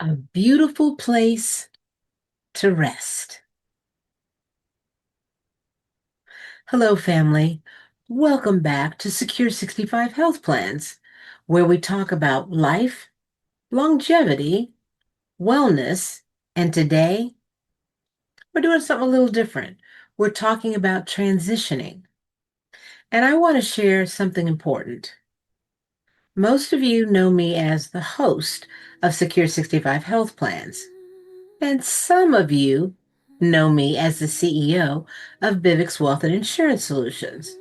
A beautiful place to rest. Hello, family. Welcome back to Secure 65 Health Plans, where we talk about life, longevity, wellness, and today we're doing something a little different. We're talking about transitioning. And I want to share something important. Most of you know me as the host of Secure 65 Health Plans. And some of you know me as the CEO of Bivix Wealth and Insurance Solutions.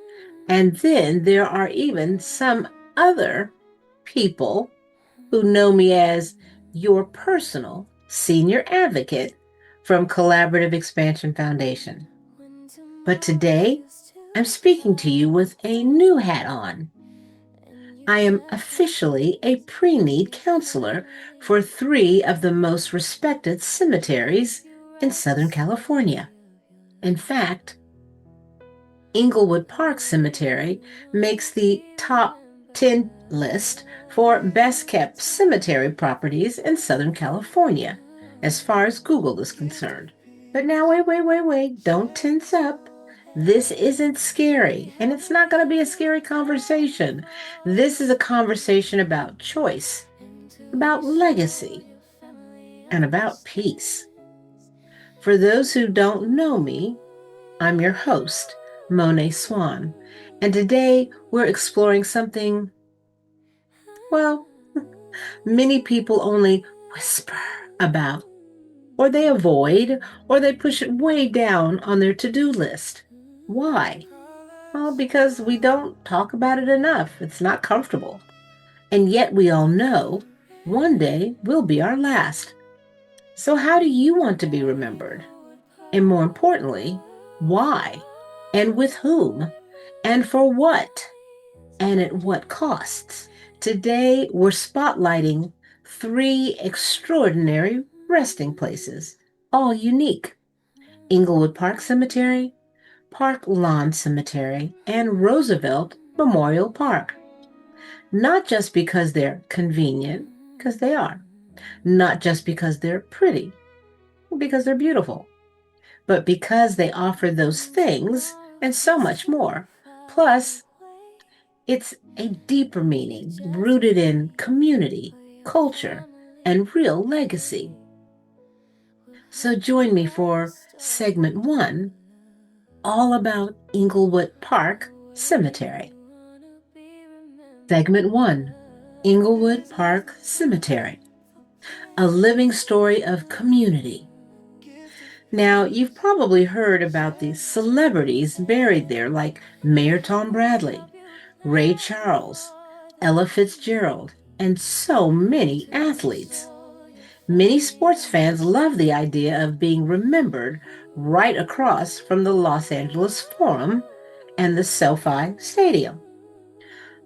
And then there are even some other people who know me as your personal senior advocate from Collaborative Expansion Foundation. But today, I'm speaking to you with a new hat on. I am officially a pre-need counselor for three of the most respected cemeteries in Southern California. In fact, Inglewood Park Cemetery makes the top 10 list for best kept cemetery properties in Southern California, as far as Google is concerned. But now, wait, don't tense up. This isn't scary, and it's not going to be a scary conversation. This is a conversation about choice, about legacy, and about peace. For those who don't know me, I'm your host, Monet Swan, and today we're exploring something, well, many people only whisper about, or they avoid, or they push it way down on their to-do list. Why? Well, because we don't talk about it enough. It's not comfortable. And yet we all know one day will be our last. So how do you want to be remembered? And more importantly, why? And with whom? And for what? And at what costs? Today, we're spotlighting three extraordinary resting places, all unique: Inglewood Park Cemetery, Park Lawn Cemetery, and Roosevelt Memorial Park. Not just because they're convenient, because they are. Not just because they're pretty, because they're beautiful, but because they offer those things and so much more. Plus, it's a deeper meaning rooted in community, culture, and real legacy. So join me for segment one, all about Inglewood Park Cemetery. Segment one, Inglewood Park Cemetery, a living story of community. Now, you've probably heard about the celebrities buried there, like Mayor Tom Bradley, Ray Charles, Ella Fitzgerald, and so many athletes. Many sports fans love the idea of being remembered right across from the Los Angeles Forum and the SoFi Stadium.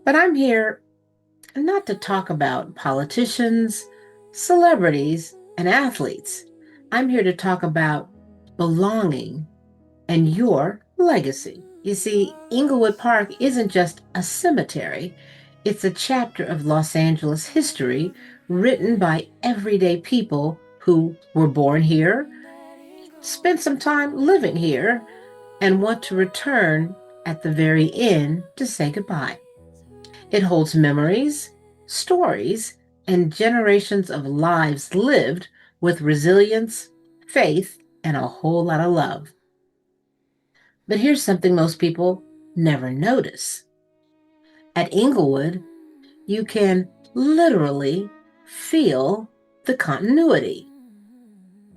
But I'm here not to talk about politicians, celebrities, and athletes. I'm here to talk about belonging and your legacy. You see, Inglewood Park isn't just a cemetery, it's a chapter of Los Angeles history written by everyday people who were born here, spent some time living here, and want to return at the very end to say goodbye. It holds memories, stories, and generations of lives lived with resilience, faith, and a whole lot of love. But here's something most people never notice. At Inglewood, you can literally feel the continuity.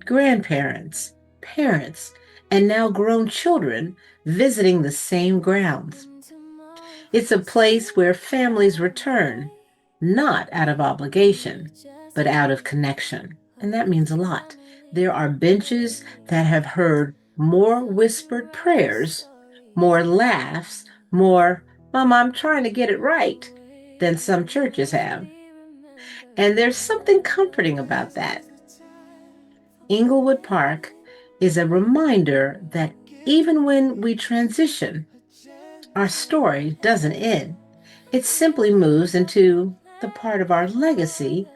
Grandparents, parents, and now grown children visiting the same grounds. It's a place where families return, not out of obligation, but out of connection. And that means a lot. There are benches that have heard more whispered prayers, more laughs, more, Mama, I'm trying to get it right, than some churches have. And there's something comforting about that. Inglewood Park is a reminder that even when we transition, our story doesn't end. It simply moves into the part of our legacy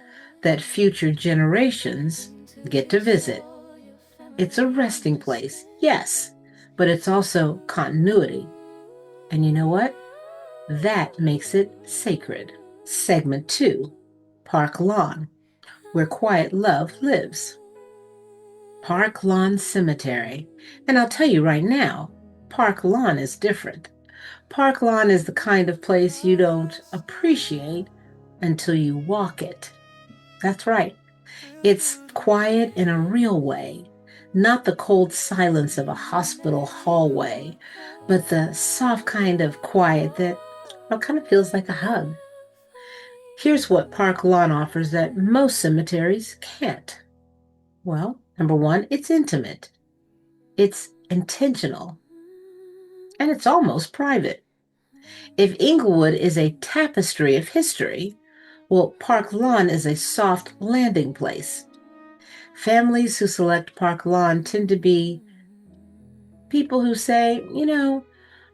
that future generations get to visit. It's a resting place, yes, but it's also continuity. And you know what? That makes it sacred. Segment 2, Park Lawn, where quiet love lives. Park Lawn Cemetery. And I'll tell you right now, Park Lawn is different. Park Lawn is the kind of place you don't appreciate until you walk it. That's right. It's quiet in a real way, not the cold silence of a hospital hallway, but the soft kind of quiet that kind of feels like a hug. Here's what Park Lawn offers that most cemeteries can't. Well, number one, it's intimate, it's intentional, and it's almost private. If Inglewood is a tapestry of history, well, Park Lawn is a soft landing place. Families who select Park Lawn tend to be people who say,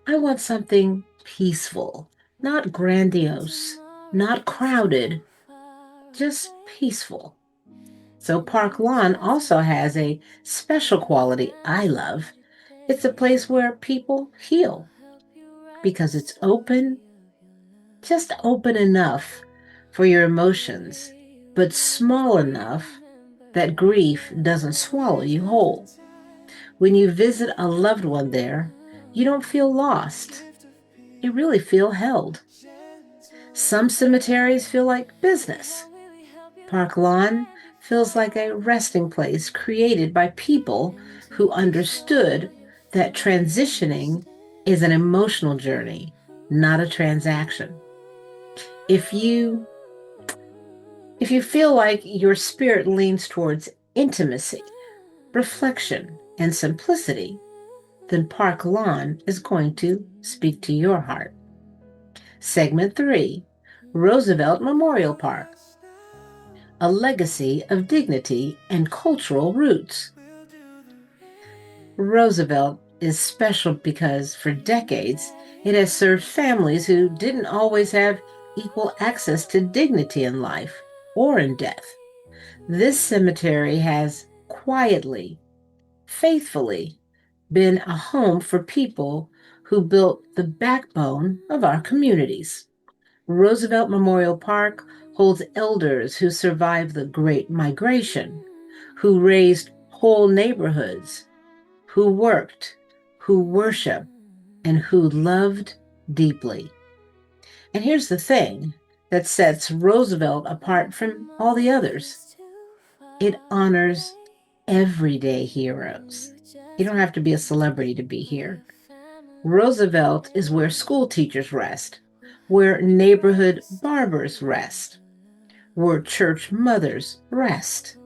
I want something peaceful, not grandiose, not crowded, just peaceful. So Park Lawn also has a special quality I love. It's a place where people heal because it's open, just open enough for your emotions, but small enough that grief doesn't swallow you whole. When you visit a loved one there, you don't feel lost. You really feel held. Some cemeteries feel like business. Park Lawn feels like a resting place created by people who understood that transitioning is an emotional journey, not a transaction. If you if you feel like your spirit leans towards intimacy, reflection, and simplicity, then Park Lawn is going to speak to your heart. Segment 3, Roosevelt Memorial Park, a legacy of dignity and cultural roots. Roosevelt is special because for decades it has served families who didn't always have equal access to dignity in life or in death. This cemetery has quietly, faithfully been a home for people who built the backbone of our communities. Roosevelt Memorial Park holds elders who survived the Great Migration, who raised whole neighborhoods, who worked, who worshiped, and who loved deeply. And here's the thing that sets Roosevelt apart from all the others: it honors everyday heroes. You don't have to be a celebrity to be here. Roosevelt is where school teachers rest, where neighborhood barbers rest, where church mothers rest,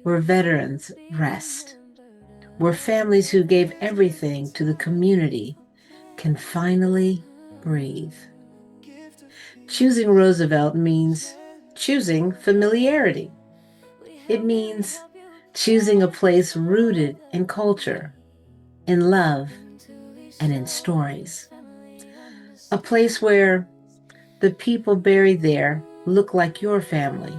where veterans rest, where families who gave everything to the community can finally breathe. Choosing Roosevelt means choosing familiarity. It means choosing a place rooted in culture, in love, and in stories. A place where the people buried there look like your family,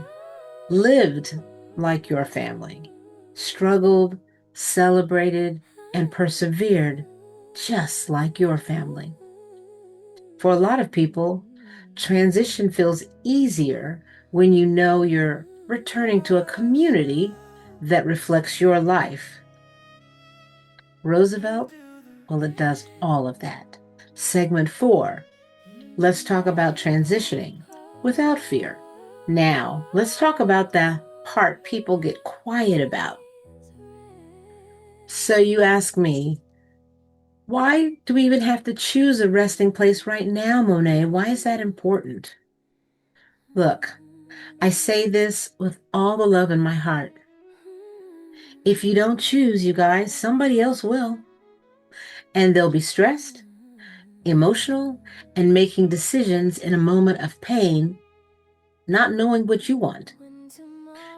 lived like your family, struggled, celebrated, and persevered just like your family. For a lot of people, transition feels easier when you know you're returning to a community that reflects your life. Roosevelt, well, it does all of that. Segment 4, let's talk about transitioning without fear. Now, let's talk about the part people get quiet about. So you ask me, why do we even have to choose a resting place right now, Monet? Why is that important? Look, I say this with all the love in my heart. If you don't choose, you guys, somebody else will. And they'll be stressed, emotional, and making decisions in a moment of pain, not knowing what you want.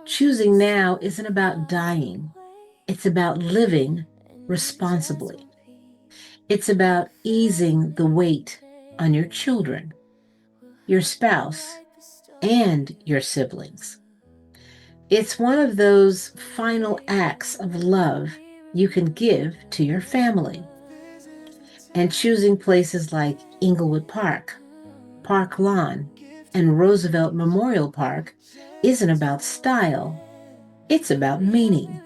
Choosing now isn't about dying, it's about living responsibly. It's about easing the weight on your children, your spouse, and your siblings. It's one of those final acts of love you can give to your family. And choosing places like Inglewood Park, Park Lawn, and Roosevelt Memorial Park isn't about style, it's about meaning.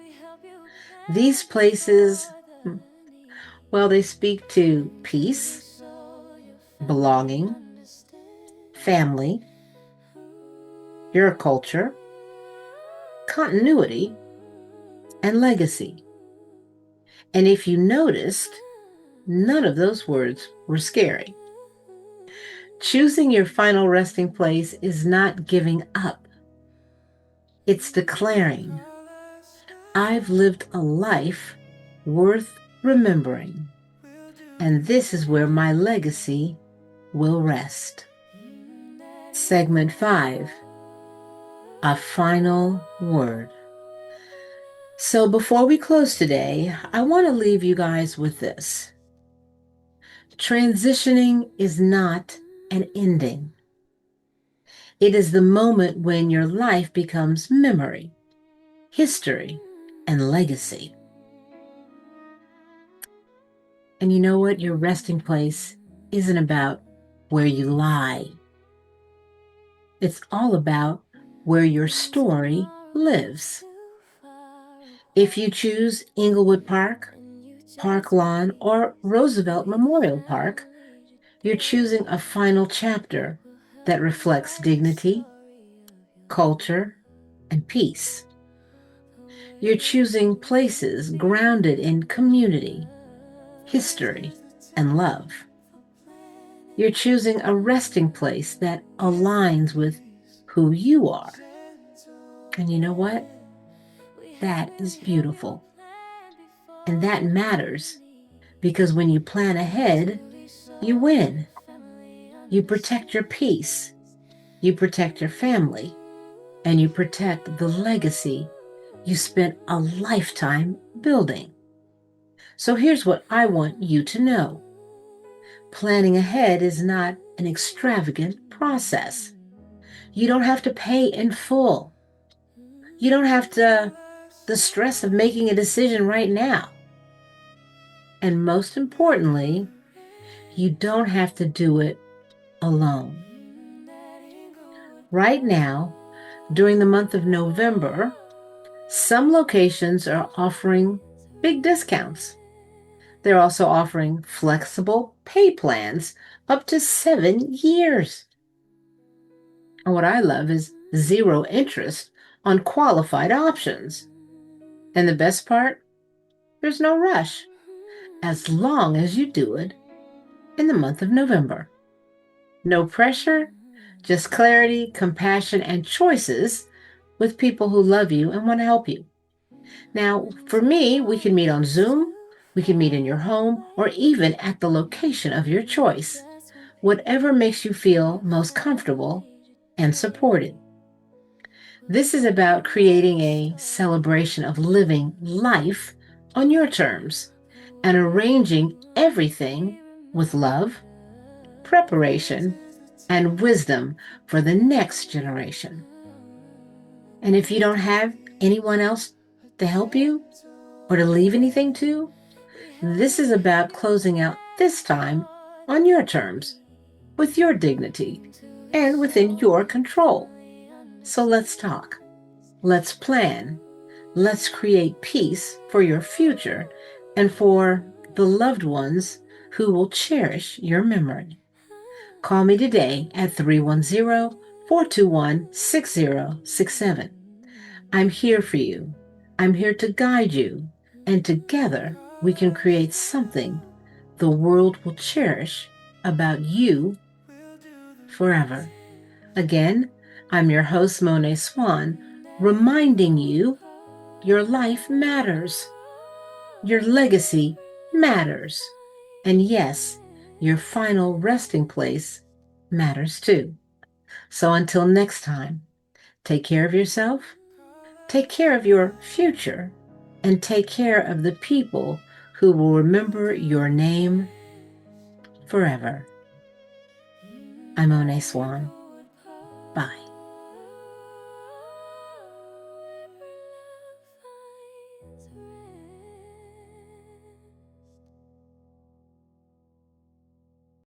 These places, well, they speak to peace, belonging, family, your culture, continuity, and legacy. And if you noticed, none of those words were scary. Choosing your final resting place is not giving up. It's declaring, I've lived a life worth remembering, and this is where my legacy will rest. Segment 5, a final word. So before we close today, I want to leave you guys with this. Transitioning is not an ending. It is the moment when your life becomes memory, history, and legacy. And you know what? Your resting place isn't about where you lie. It's all about where your story lives. If you choose Inglewood Park, Park Lawn, or Roosevelt Memorial Park, you're choosing a final chapter that reflects dignity, culture, and peace. You're choosing places grounded in community, history, and love. You're choosing a resting place that aligns with who you are. And you know what? That is beautiful. And that matters because when you plan ahead, you win. You protect your peace, you protect your family, and you protect the legacy you spent a lifetime building. So here's what I want you to know. Planning ahead is not an extravagant process. You don't have to pay in full. You don't have the stress of making a decision right now. And most importantly, you don't have to do it alone. Right now, during the month of November, some locations are offering big discounts. They're also offering flexible pay plans up to 7 years. And what I love is zero interest on qualified options. And the best part, there's no rush, as long as you do it in the month of November. No pressure, just clarity, compassion, and choices with people who love you and want to help you. Now, for me, we can meet on Zoom, we can meet in your home, or even at the location of your choice, whatever makes you feel most comfortable and supported. This is about creating a celebration of living life on your terms and arranging everything with love, preparation, and wisdom for the next generation. And if you don't have anyone else to help you or to leave anything to, this is about closing out this time on your terms, with your dignity, and within your control. So let's talk. Let's plan. Let's create peace for your future and for the loved ones who will cherish your memory. Call me today at 310-421-6067. I'm here for you. I'm here to guide you. And together we can create something the world will cherish about you forever. Again, I'm your host, Monet Swan, reminding you your life matters. Your legacy matters. And yes, your final resting place matters too. So until next time, take care of yourself, take care of your future, and take care of the people who will remember your name forever. I'm Monet Swan. Bye.